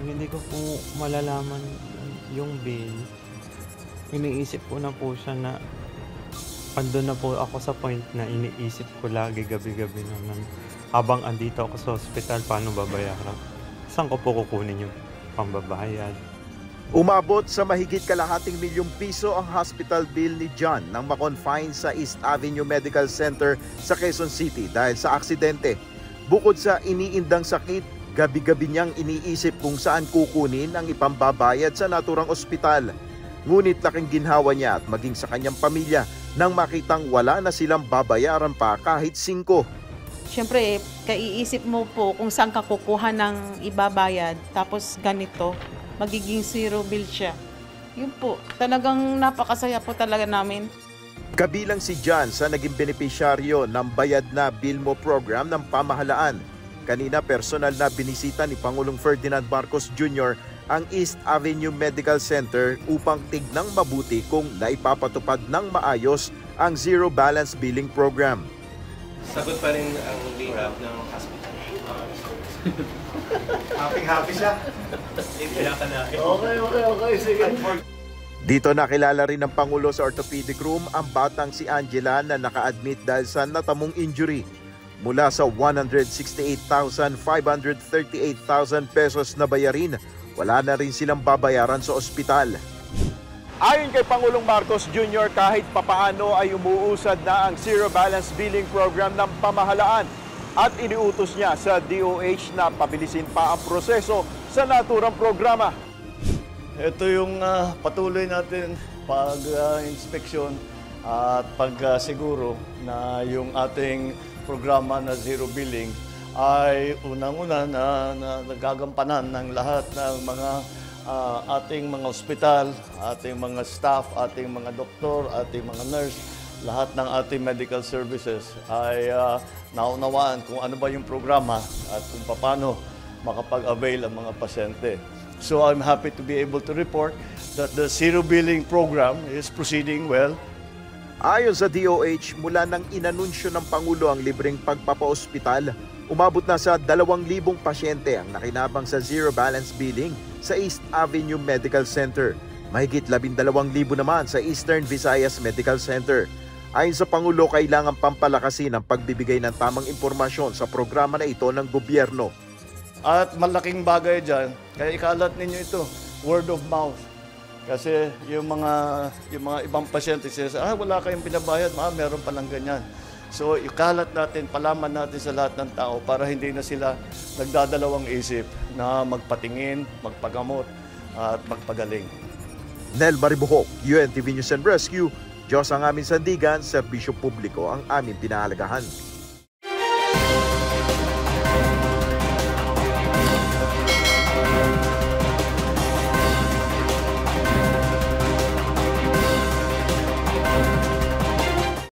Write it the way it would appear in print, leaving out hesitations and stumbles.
Hindi ko po malalaman yung bill. Iniisip ko na po siya na andun na po ako sa point na iniisip ko lagi gabi-gabi naman. Habang andito ako sa ospital, paano babayaran? Saan ko po kukunin yung pambabayad? Umabot sa mahigit kalahating milyong piso ang hospital bill ni John nang makonfine sa East Avenue Medical Center sa Quezon City dahil sa aksidente. Bukod sa iniindang sakit, gabi-gabi niyang iniisip kung saan kukunin ang ipambabayad sa naturang ospital. Ngunit laking ginhawa niya at maging sa kanyang pamilya nang makitang wala na silang babayaran pa kahit 5. Siyempre, kaiisip mo po kung saan ka kukuha ng ibabayad, tapos ganito, magiging zero bill siya. Yun po, talagang napakasaya po talaga namin. Kabilang si John sa naging benepisyaryo ng Bayad na Bilmo program ng pamahalaan. Kanina personal na binisita ni Pangulong Ferdinand Marcos Jr. ang East Avenue Medical Center upang tignang mabuti kung naipapatupad ng maayos ang Zero Balance Billing Program. Sagot pa rin ang rehab ng hospital. Happy siya. Okay, sige. Dito nakilala rin ng Pangulo sa orthopedic room ang batang si Angela na naka-admit dahil sa natamong injury. Mula sa 168,538,000 pesos na bayarin, wala na rin silang babayaran sa ospital. Ayon kay Pangulong Marcos Jr., kahit papaano ay umuusad na ang Zero Balance Billing Program ng pamahalaan at iniutos niya sa DOH na pabilisin pa ang proseso sa naturang programa. Ito yung patuloy natin pag-inspeksyon at pagsiguro na yung ating programa na Zero Billing ay unang-una na nagagampanan ng lahat ng mga ating mga ospital, ating mga staff, ating mga doktor, ating mga nurse, lahat ng ating medical services ay naunawaan kung ano ba yung programa at kung paano makapag-avail ang mga pasyente. So I'm happy to be able to report that the Zero Billing program is proceeding well. Ayon sa DOH, mula nang inanunsyo ng Pangulo ang libreng pagpapa-ospital, umabot na sa 2,000 pasyente ang nakinabang sa Zero Balance Billing sa East Avenue Medical Center. Mahigit 12,000 naman sa Eastern Visayas Medical Center. Ayon sa Pangulo, kailangan pampalakasin ang pagbibigay ng tamang impormasyon sa programa na ito ng gobyerno. At malaking bagay dyan, kaya ikalat ninyo ito, word of mouth. Kasi yung mga ibang pasyente sila, wala kayong binabayad, meron palang ganyan. So ikalat natin, palaman natin sa lahat ng tao para hindi na sila nagdadalawang isip na magpatingin, magpagamot at magpagaling. Nel Maribuhok, UNTV News and Rescue. Diyos ang aming sandigan, serbisyo publiko ang aming pinahalagahan.